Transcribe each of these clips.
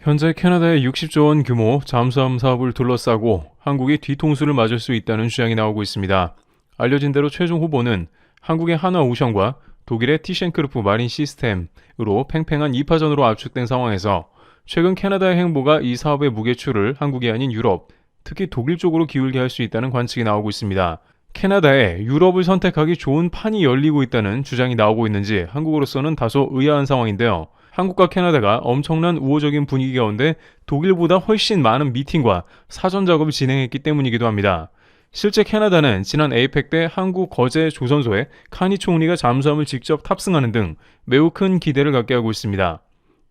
현재 캐나다의 60조 원 규모 잠수함 사업을 둘러싸고 한국이 뒤통수를 맞을 수 있다는 주장이 나오고 있습니다. 알려진 대로 최종 후보는 한국의 한화오션과 독일의 티셴크루프 마린 시스템으로 팽팽한 2파전으로 압축된 상황에서 최근 캐나다의 행보가 이 사업의 무게추를 한국이 아닌 유럽, 특히 독일 쪽으로 기울게 할 수 있다는 관측이 나오고 있습니다. 캐나다에 유럽을 선택하기 좋은 판이 열리고 있다는 주장이 나오고 있는지 한국으로서는 다소 의아한 상황인데요. 한국과 캐나다가 엄청난 우호적인 분위기 가운데 독일보다 훨씬 많은 미팅과 사전 작업을 진행했기 때문이기도 합니다. 실제 캐나다는 지난 에이펙 때 한국 거제 조선소에 카니 총리가 잠수함을 직접 탑승하는 등 매우 큰 기대를 갖게 하고 있습니다.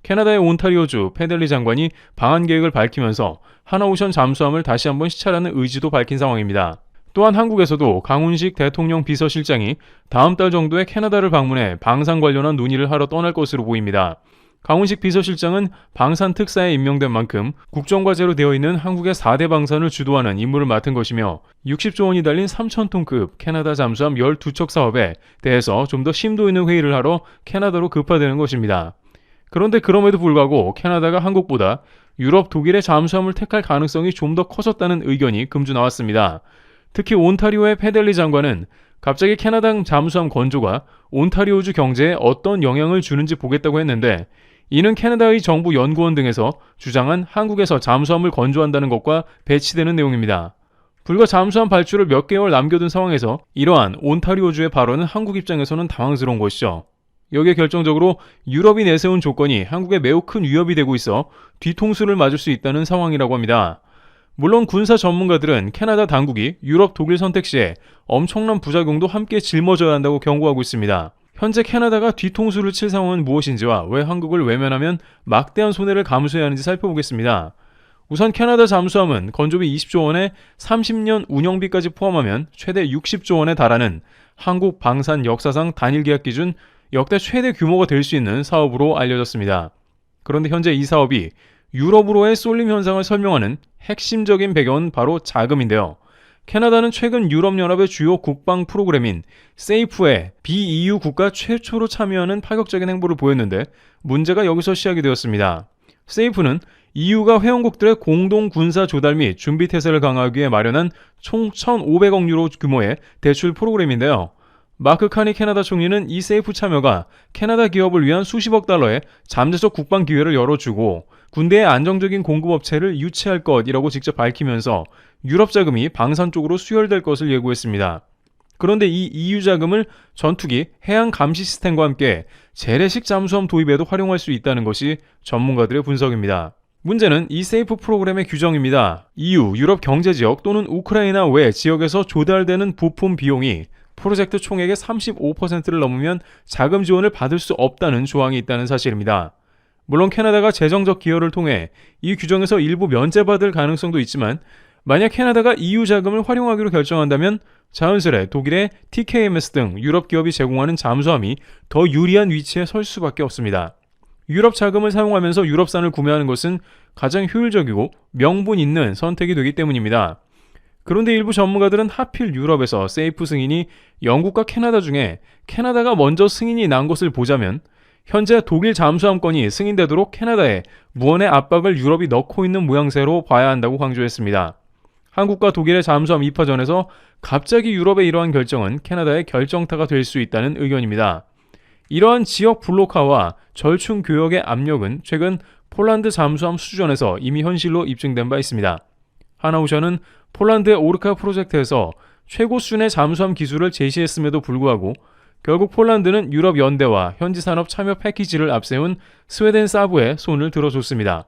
캐나다의 온타리오주 페델리 장관이 방한 계획을 밝히면서 하나오션 잠수함을 다시 한번 시찰하는 의지도 밝힌 상황입니다. 또한 한국에서도 강훈식 대통령 비서실장이 다음 달 정도에 캐나다를 방문해 방산 관련한 논의를 하러 떠날 것으로 보입니다. 강훈식 비서실장은 방산 특사에 임명된 만큼 국정과제로 되어 있는 한국의 4대 방산을 주도하는 임무를 맡은 것이며 60조 원이 달린 3,000톤급 캐나다 잠수함 12척 사업에 대해서 좀 더 심도 있는 회의를 하러 캐나다로 급파되는 것입니다. 그런데 그럼에도 불구하고 캐나다가 한국보다 유럽, 독일의 잠수함을 택할 가능성이 좀 더 커졌다는 의견이 금주 나왔습니다. 특히 온타리오의 페델리 장관은 갑자기 캐나다 잠수함 건조가 온타리오주 경제에 어떤 영향을 주는지 보겠다고 했는데 이는 캐나다의 정부 연구원 등에서 주장한 한국에서 잠수함을 건조한다는 것과 배치되는 내용입니다. 불과 잠수함 발주를 몇 개월 남겨둔 상황에서 이러한 온타리오주의 발언은 한국 입장에서는 당황스러운 것이죠. 여기에 결정적으로 유럽이 내세운 조건이 한국에 매우 큰 위협이 되고 있어 뒤통수를 맞을 수 있다는 상황이라고 합니다. 물론 군사 전문가들은 캐나다 당국이 유럽, 독일 선택 시에 엄청난 부작용도 함께 짊어져야 한다고 경고하고 있습니다. 현재 캐나다가 뒤통수를 칠 상황은 무엇인지와 왜 한국을 외면하면 막대한 손해를 감수해야 하는지 살펴보겠습니다. 우선 캐나다 잠수함은 건조비 20조 원에 30년 운영비까지 포함하면 최대 60조 원에 달하는 한국 방산 역사상 단일 계약 기준 역대 최대 규모가 될 수 있는 사업으로 알려졌습니다. 그런데 현재 이 사업이 유럽으로의 쏠림 현상을 설명하는 핵심적인 배경은 바로 자금인데요. 캐나다는 최근 유럽연합의 주요 국방 프로그램인 세이프에 비EU 국가 최초로 참여하는 파격적인 행보를 보였는데 문제가 여기서 시작이 되었습니다. 세이프는 EU가 회원국들의 공동 군사 조달 및 준비 태세를 강화하기 위해 마련한 총 1,500억 유로 규모의 대출 프로그램인데요. 마크 카니 캐나다 총리는 이 세이프 참여가 캐나다 기업을 위한 수십억 달러의 잠재적 국방 기회를 열어주고 군대의 안정적인 공급업체를 유치할 것이라고 직접 밝히면서 유럽 자금이 방산 쪽으로 수혈될 것을 예고했습니다. 그런데 이 EU 자금을 전투기, 해양 감시 시스템과 함께 재래식 잠수함 도입에도 활용할 수 있다는 것이 전문가들의 분석입니다. 문제는 이 세이프 프로그램의 규정입니다. EU, 유럽 경제지역 또는 우크라이나 외 지역에서 조달되는 부품 비용이 프로젝트 총액의 35%를 넘으면 자금 지원을 받을 수 없다는 조항이 있다는 사실입니다. 물론 캐나다가 재정적 기여를 통해 이 규정에서 일부 면제받을 가능성도 있지만 만약 캐나다가 EU 자금을 활용하기로 결정한다면 자연스레 독일의 TKMS 등 유럽 기업이 제공하는 잠수함이 더 유리한 위치에 설 수밖에 없습니다. 유럽 자금을 사용하면서 유럽산을 구매하는 것은 가장 효율적이고 명분 있는 선택이 되기 때문입니다. 그런데 일부 전문가들은 하필 유럽에서 세이프 승인이 영국과 캐나다 중에 캐나다가 먼저 승인이 난 것을 보자면 현재 독일 잠수함권이 승인되도록 캐나다에 무언의 압박을 유럽이 넣고 있는 모양새로 봐야 한다고 강조했습니다. 한국과 독일의 잠수함 2파전에서 갑자기 유럽의 이러한 결정은 캐나다의 결정타가 될 수 있다는 의견입니다. 이러한 지역 블록화와 절충 교역의 압력은 최근 폴란드 잠수함 수주전에서 이미 현실로 입증된 바 있습니다. 하나오션은 폴란드의 오르카 프로젝트에서 최고 수준의 잠수함 기술을 제시했음에도 불구하고 결국 폴란드는 유럽 연대와 현지 산업 참여 패키지를 앞세운 스웨덴 사브에 손을 들어줬습니다.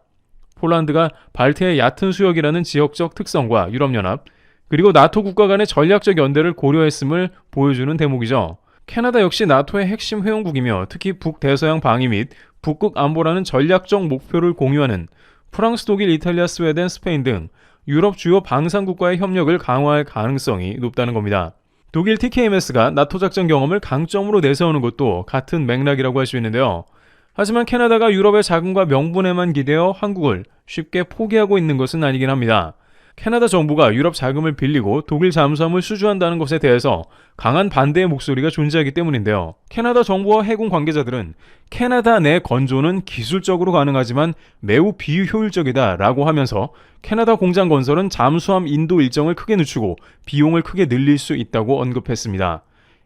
폴란드가 발트해 얕은 수역이라는 지역적 특성과 유럽연합, 그리고 나토 국가 간의 전략적 연대를 고려했음을 보여주는 대목이죠. 캐나다 역시 나토의 핵심 회원국이며 특히 북대서양 방위 및 북극 안보라는 전략적 목표를 공유하는 프랑스, 독일, 이탈리아, 스웨덴, 스페인 등 유럽 주요 방산국과의 협력을 강화할 가능성이 높다는 겁니다. 독일 TKMS가 나토 작전 경험을 강점으로 내세우는 것도 같은 맥락이라고 할 수 있는데요. 하지만 캐나다가 유럽의 자금과 명분에만 기대어 한국을 쉽게 포기하고 있는 것은 아니긴 합니다. 캐나다 정부가 유럽 자금을 빌리고 독일 잠수함을 수주한다는 것에 대해서 강한 반대의 목소리가 존재하기 때문인데요. 캐나다 정부와 해군 관계자들은 캐나다 내 건조는 기술적으로 가능하지만 매우 비효율적이다 라고 하면서 캐나다 공장 건설은 잠수함 인도 일정을 크게 늦추고 비용을 크게 늘릴 수 있다고 언급했습니다.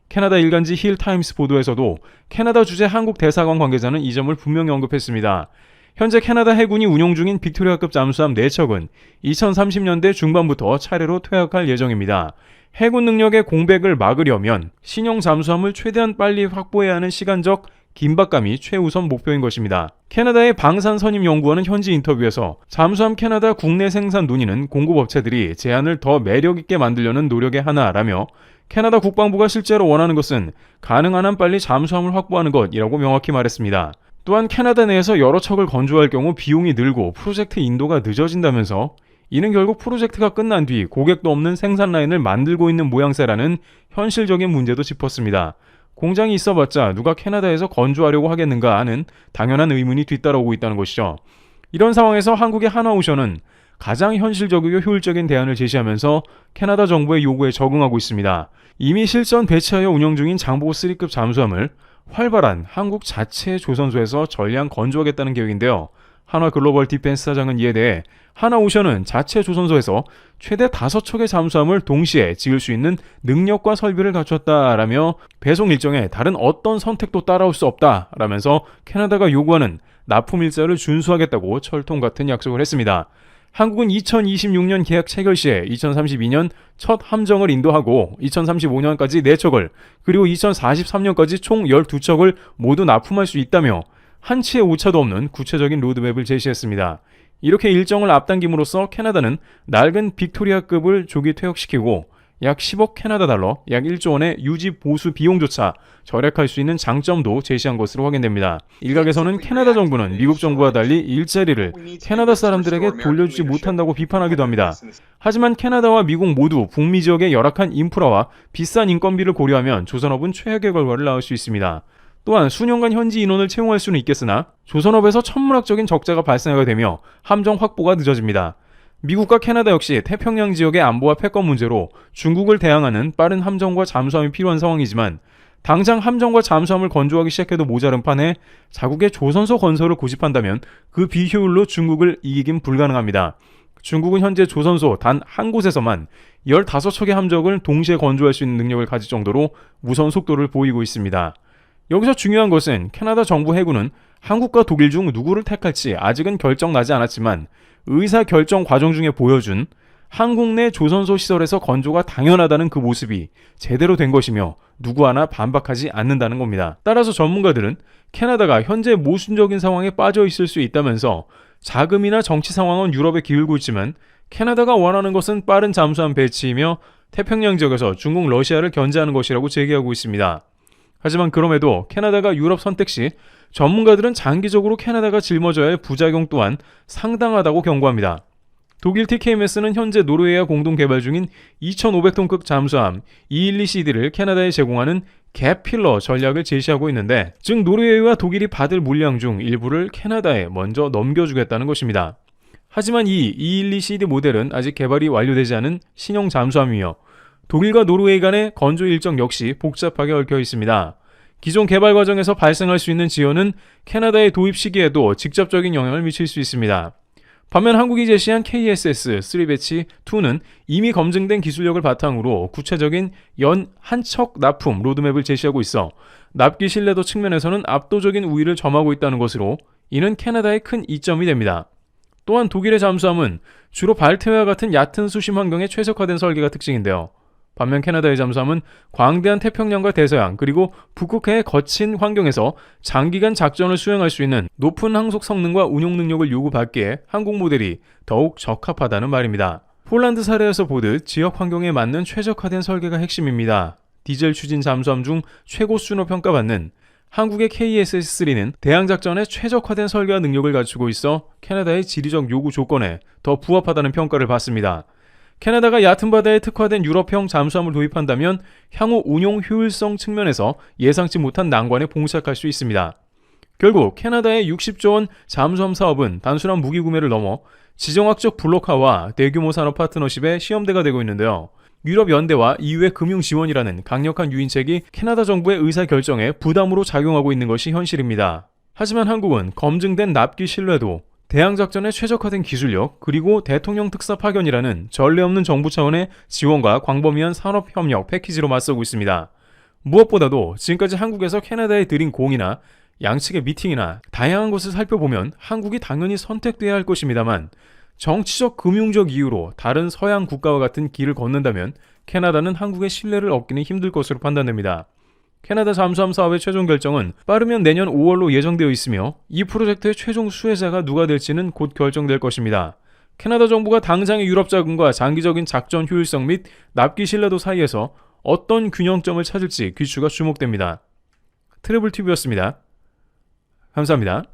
캐나다 일간지 힐 타임스 보도에서도 캐나다 주재 한국 대사관 관계자는 이 점을 분명히 언급했습니다. 현재 캐나다 해군이 운용 중인 빅토리아급 잠수함 4척은 2030년대 중반부터 차례로 퇴역할 예정입니다. 해군 능력의 공백을 막으려면 신형 잠수함을 최대한 빨리 확보해야 하는 시간적 긴박감이 최우선 목표인 것입니다. 캐나다의 방산선임연구원은 현지 인터뷰에서 잠수함 캐나다 국내 생산 논의는 공급업체들이 제안을 더 매력있게 만들려는 노력의 하나라며 캐나다 국방부가 실제로 원하는 것은 가능한 한 빨리 잠수함을 확보하는 것이라고 명확히 말했습니다. 또한 캐나다 내에서 여러 척을 건조할 경우 비용이 늘고 프로젝트 인도가 늦어진다면서 이는 결국 프로젝트가 끝난 뒤 고객도 없는 생산 라인을 만들고 있는 모양새라는 현실적인 문제도 짚었습니다. 공장이 있어봤자 누가 캐나다에서 건조하려고 하겠는가 하는 당연한 의문이 뒤따라오고 있다는 것이죠. 이런 상황에서 한국의 하나오션은 가장 현실적이고 효율적인 대안을 제시하면서 캐나다 정부의 요구에 적응하고 있습니다. 이미 실전 배치하여 운영 중인 장보고 3급 잠수함을 활발한 한국 자체 조선소에서 전량 건조하겠다는 계획인데요. 한화 글로벌 디펜스 사장은 이에 대해 하나오션은 자체 조선소에서 최대 5척의 잠수함을 동시에 지을 수 있는 능력과 설비를 갖췄다라며 배송 일정에 다른 어떤 선택도 따라올 수 없다라면서 캐나다가 요구하는 납품 일자를 준수하겠다고 철통 같은 약속을 했습니다. 한국은 2026년 계약 체결 시에 2032년 첫 함정을 인도하고 2035년까지 4척을 그리고 2043년까지 총 12척을 모두 납품할 수 있다며 한치의 오차도 없는 구체적인 로드맵을 제시했습니다. 이렇게 일정을 앞당김으로써 캐나다는 낡은 빅토리아급을 조기 퇴역시키고 약 10억 캐나다 달러, 약 1조 원의 유지 보수 비용조차 절약할 수 있는 장점도 제시한 것으로 확인됩니다. 일각에서는 캐나다 정부는 미국 정부와 달리 일자리를 캐나다 사람들에게 돌려주지 못한다고 비판하기도 합니다. 하지만 캐나다와 미국 모두 북미 지역의 열악한 인프라와 비싼 인건비를 고려하면 조선업은 최악의 결과를 낳을 수 있습니다. 또한 수년간 현지 인원을 채용할 수는 있겠으나 조선업에서 천문학적인 적자가 발생하게 되며 함정 확보가 늦어집니다. 미국과 캐나다 역시 태평양 지역의 안보와 패권 문제로 중국을 대항하는 빠른 함정과 잠수함이 필요한 상황이지만 당장 함정과 잠수함을 건조하기 시작해도 모자른 판에 자국의 조선소 건설을 고집한다면 그 비효율로 중국을 이기긴 불가능합니다. 중국은 현재 조선소 단 한 곳에서만 15척의 함정을 동시에 건조할 수 있는 능력을 가질 정도로 무서운 속도를 보이고 있습니다. 여기서 중요한 것은 캐나다 정부 해군은 한국과 독일 중 누구를 택할지 아직은 결정나지 않았지만 의사결정 과정 중에 보여준 한국 내 조선소 시설에서 건조가 당연하다는 그 모습이 제대로 된 것이며 누구 하나 반박하지 않는다는 겁니다. 따라서 전문가들은 캐나다가 현재 모순적인 상황에 빠져 있을 수 있다면서 자금이나 정치 상황은 유럽에 기울고 있지만 캐나다가 원하는 것은 빠른 잠수함 배치이며 태평양 지역에서 중국, 러시아를 견제하는 것이라고 제기하고 있습니다. 하지만 그럼에도 캐나다가 유럽 선택 시 전문가들은 장기적으로 캐나다가 짊어져야 할 부작용 또한 상당하다고 경고합니다. 독일 TKMS는 현재 노르웨이와 공동 개발 중인 2,500톤급 잠수함 212CD를 캐나다에 제공하는 갭 필러 전략을 제시하고 있는데, 즉 노르웨이와 독일이 받을 물량 중 일부를 캐나다에 먼저 넘겨주겠다는 것입니다. 하지만 이 212CD 모델은 아직 개발이 완료되지 않은 신형 잠수함이며 독일과 노르웨이 간의 건조 일정 역시 복잡하게 얽혀 있습니다. 기존 개발 과정에서 발생할 수 있는 지연은 캐나다의 도입 시기에도 직접적인 영향을 미칠 수 있습니다. 반면 한국이 제시한 KSS 3배치 2는 이미 검증된 기술력을 바탕으로 구체적인 연 한 척 납품 로드맵을 제시하고 있어 납기 신뢰도 측면에서는 압도적인 우위를 점하고 있다는 것으로 이는 캐나다의 큰 이점이 됩니다. 또한 독일의 잠수함은 주로 발트해와 같은 얕은 수심 환경에 최적화된 설계가 특징인데요. 반면 캐나다의 잠수함은 광대한 태평양과 대서양 그리고 북극해의 거친 환경에서 장기간 작전을 수행할 수 있는 높은 항속 성능과 운용 능력을 요구받기에 한국 모델이 더욱 적합하다는 말입니다. 폴란드 사례에서 보듯 지역 환경에 맞는 최적화된 설계가 핵심입니다. 디젤 추진 잠수함 중 최고 수준으로 평가받는 한국의 KSS-3는 대항작전에 최적화된 설계와 능력을 갖추고 있어 캐나다의 지리적 요구 조건에 더 부합하다는 평가를 받습니다. 캐나다가 얕은 바다에 특화된 유럽형 잠수함을 도입한다면 향후 운용 효율성 측면에서 예상치 못한 난관에 봉착할 수 있습니다. 결국 캐나다의 60조 원 잠수함 사업은 단순한 무기 구매를 넘어 지정학적 블록화와 대규모 산업 파트너십의 시험대가 되고 있는데요. 유럽 연대와 EU의 금융 지원이라는 강력한 유인책이 캐나다 정부의 의사 결정에 부담으로 작용하고 있는 것이 현실입니다. 하지만 한국은 검증된 납기 신뢰도, 대항작전에 최적화된 기술력, 그리고 대통령 특사 파견이라는 전례 없는 정부 차원의 지원과 광범위한 산업협력 패키지로 맞서고 있습니다. 무엇보다도 지금까지 한국에서 캐나다에 들인 공이나 양측의 미팅이나 다양한 것을 살펴보면 한국이 당연히 선택돼야 할 것입니다만, 정치적 금융적 이유로 다른 서양 국가와 같은 길을 걷는다면 캐나다는 한국의 신뢰를 얻기는 힘들 것으로 판단됩니다. 캐나다 잠수함 사업의 최종 결정은 빠르면 내년 5월로 예정되어 있으며 이 프로젝트의 최종 수혜자가 누가 될지는 곧 결정될 것입니다. 캐나다 정부가 당장의 유럽 자금과 장기적인 작전 효율성 및 납기 신뢰도 사이에서 어떤 균형점을 찾을지 귀추가 주목됩니다. 트래블TV였습니다. 감사합니다.